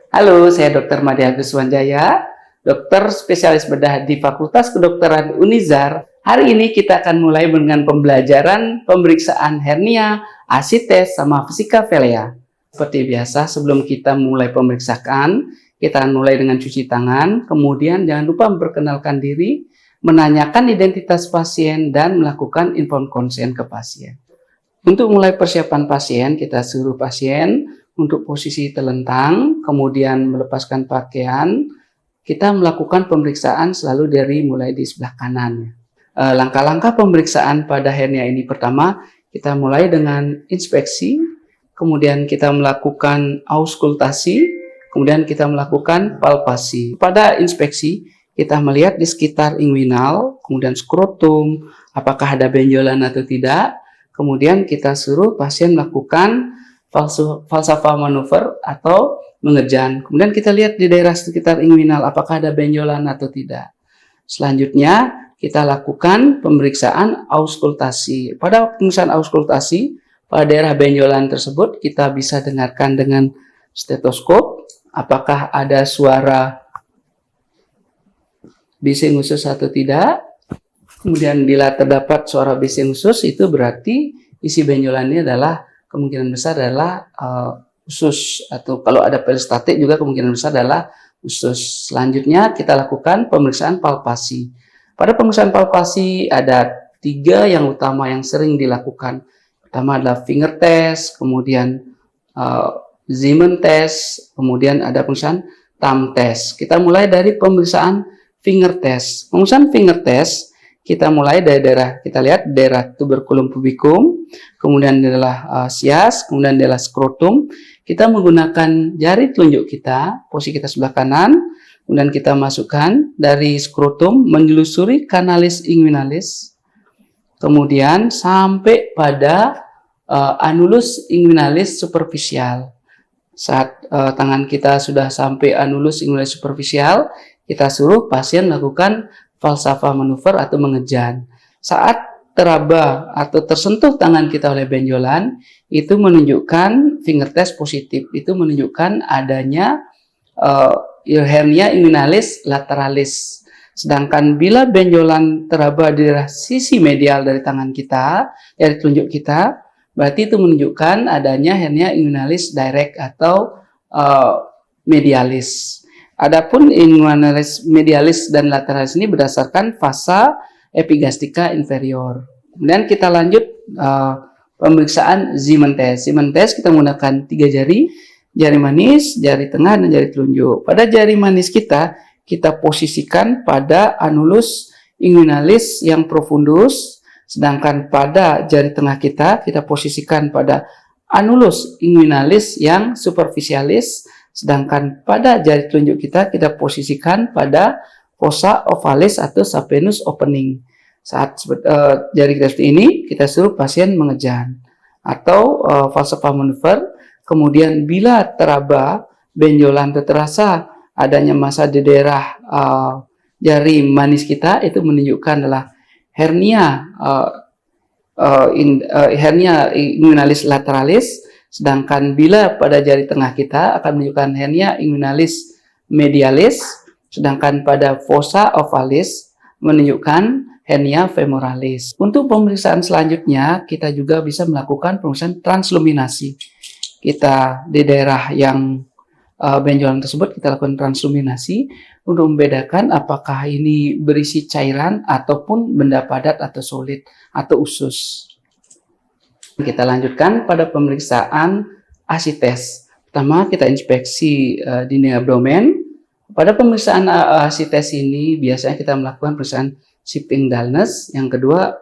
Halo, saya Dr. Made Agus Wanjaya, dokter spesialis bedah di Fakultas Kedokteran Unizar. Hari ini kita akan mulai dengan pembelajaran pemeriksaan hernia, ASI-tes, sama vesikavelea. Seperti biasa, sebelum kita mulai pemeriksaan, kita akan mulai dengan cuci tangan, kemudian jangan lupa memperkenalkan diri, menanyakan identitas pasien, dan melakukan informed consent ke pasien. Untuk mulai persiapan pasien, kita suruh pasien untuk posisi telentang, kemudian melepaskan pakaian. Kita melakukan pemeriksaan selalu dari mulai di sebelah kanan. Langkah-langkah pemeriksaan pada hernia ini, pertama kita mulai dengan inspeksi, kemudian kita melakukan auskultasi, kemudian kita melakukan palpasi. Pada inspeksi, kita melihat di sekitar inguinal, kemudian skrotum, apakah ada benjolan atau tidak. Kemudian kita suruh pasien melakukan falsafah manuver atau mengejan. Kemudian kita lihat di daerah sekitar inguinal apakah ada benjolan atau tidak. Selanjutnya kita lakukan pemeriksaan auskultasi. Pada pemeriksaan auskultasi pada daerah benjolan tersebut kita bisa dengarkan dengan stetoskop apakah ada suara bising usus atau tidak. Kemudian bila terdapat suara bising usus, itu berarti isi benjolannya adalah kemungkinan besar adalah usus, atau kalau ada peristatik juga kemungkinan besar adalah usus. Selanjutnya kita lakukan pemeriksaan palpasi. Pada pemeriksaan palpasi ada 3 yang utama yang sering dilakukan. Pertama adalah finger test, kemudian Zeeman test, kemudian ada pemeriksaan thumb test. Kita mulai dari pemeriksaan finger test. Pemeriksaan finger test kita mulai dari daerah, kita lihat daerah tuberculum pubicum, kemudian adalah sias, kemudian adalah skrotum. Kita menggunakan jari telunjuk kita, posisi kita sebelah kanan, kemudian kita masukkan dari skrotum menyelusuri kanalis inguinalis, kemudian sampai pada anulus inguinalis superficial. Saat tangan kita sudah sampai anulus inguinalis superficial, kita suruh pasien melakukan falsafah manuver atau mengejan. Saat teraba atau tersentuh tangan kita oleh benjolan, itu menunjukkan finger test positif. Itu menunjukkan adanya hernia inguinalis lateralis. Sedangkan bila benjolan teraba di sisi medial dari tangan kita, dari telunjuk kita, berarti itu menunjukkan adanya hernia inguinalis direct atau medialis. Adapun inguinalis medialis dan lateralis ini berdasarkan fasa epigastika inferior. Kemudian kita lanjut pemeriksaan Zeeman test. Zeeman test kita menggunakan 3 jari, jari manis, jari tengah, dan jari telunjuk. Pada jari manis kita posisikan pada anulus inguinalis yang profundus, sedangkan pada jari tengah kita posisikan pada anulus inguinalis yang superficialis, sedangkan pada jari telunjuk kita posisikan pada fossa ovalis atau saphenous opening. Saat jari kita seperti ini, kita suruh pasien mengejan atau falsafah manuver. Kemudian bila teraba benjolan terasa adanya massa di daerah jari manis kita, itu menunjukkan adalah hernia hernia inguinalis lateralis. Sedangkan bila pada jari tengah kita akan menunjukkan hernia inguinalis medialis, sedangkan pada fossa ovalis menunjukkan hernia femoralis. Untuk pemeriksaan selanjutnya, kita juga bisa melakukan pemeriksaan transluminasi. Kita di daerah yang benjolan tersebut kita lakukan transluminasi untuk membedakan apakah ini berisi cairan ataupun benda padat atau solid atau usus. Kita lanjutkan pada pemeriksaan ASI-tes. Pertama kita inspeksi dinding abdomen. Pada pemeriksaan ASI-tes ini biasanya kita melakukan pemeriksaan shifting dullness. Yang kedua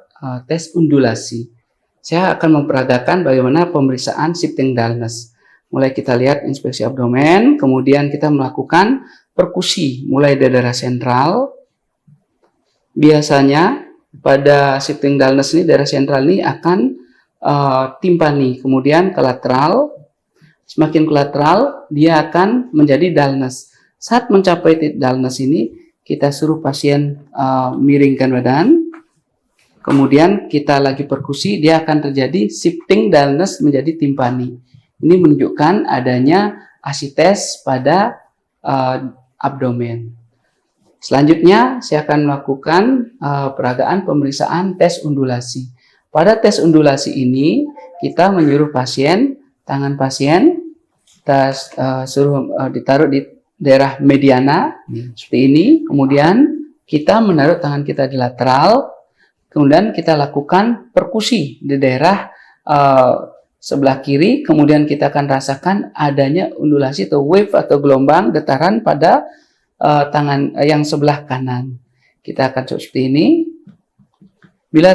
tes undulasi. Saya akan memperagakan bagaimana pemeriksaan shifting dullness. Mulai kita lihat inspeksi abdomen, kemudian kita melakukan perkusi mulai dari daerah sentral. Biasanya pada shifting dullness ini daerah sentral ini akan timpani, kemudian ke lateral. Semakin ke lateral dia akan menjadi dullness. Saat mencapai titik dullness ini kita suruh pasien miringkan badan, kemudian kita lagi perkusi, dia akan terjadi shifting dullness menjadi timpani. Ini menunjukkan adanya ASI-tes pada abdomen. Selanjutnya, saya akan melakukan peragaan pemeriksaan tes undulasi. Pada tes undulasi ini, kita menyuruh pasien, tangan pasien, kita suruh ditaruh di daerah mediana, seperti ini. Kemudian, kita menaruh tangan kita di lateral, kemudian kita lakukan perkusi di daerah sebelah kiri, kemudian kita akan rasakan adanya undulasi atau wave atau gelombang getaran pada tangan yang sebelah kanan. Kita akan coba seperti ini. Bila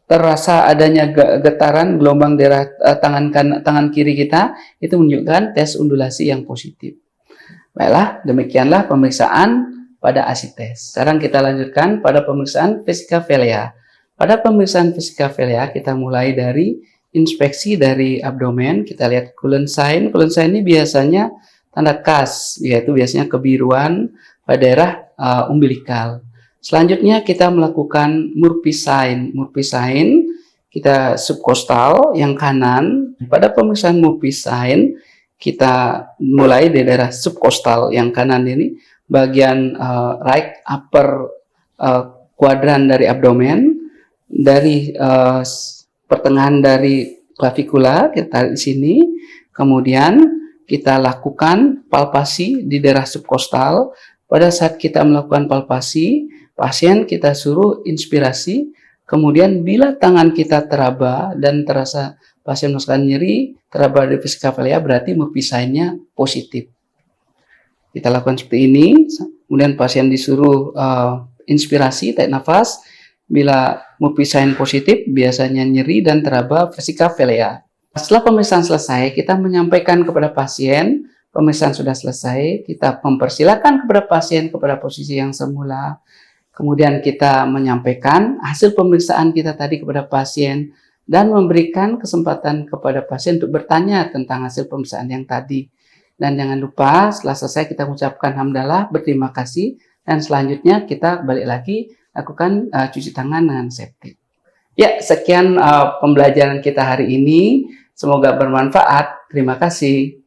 terasa adanya getaran gelombang daerah tangan kiri kita, itu menunjukkan tes undulasi yang positif. Baiklah, demikianlah pemeriksaan pada ASI-tes. Sekarang kita lanjutkan pada pemeriksaan vesika velea. Pada pemeriksaan vesika velea, kita mulai dari inspeksi dari abdomen. Kita lihat Cullen sign. Cullen sign ini biasanya tanda khas, yaitu biasanya kebiruan pada daerah umbilikal. Selanjutnya kita melakukan Murphy sign. Murphy sign kita subkostal yang kanan. Pada pemeriksaan Murphy sign kita mulai dari daerah subkostal yang kanan ini, bagian right upper kuadran dari abdomen, dari pertengahan dari klavikula kita tarik di sini, kemudian kita lakukan palpasi di daerah subkostal. Pada saat kita melakukan palpasi, pasien kita suruh inspirasi, kemudian bila tangan kita teraba dan terasa pasien merasakan nyeri, teraba di vesika velea, berarti Murphy sign-nya positif. Kita lakukan seperti ini, kemudian pasien disuruh inspirasi, tarik nafas. Bila Murphy sign positif, biasanya nyeri dan teraba vesika velea. Setelah pemeriksaan selesai, kita menyampaikan kepada pasien, pemeriksaan sudah selesai, kita mempersilakan kepada pasien kepada posisi yang semula. Kemudian kita menyampaikan hasil pemeriksaan kita tadi kepada pasien dan memberikan kesempatan kepada pasien untuk bertanya tentang hasil pemeriksaan yang tadi. Dan jangan lupa setelah selesai kita mengucapkan hamdalah, berterima kasih, dan selanjutnya kita balik lagi lakukan cuci tangan dengan antiseptik. Ya, sekian pembelajaran kita hari ini. Semoga bermanfaat. Terima kasih.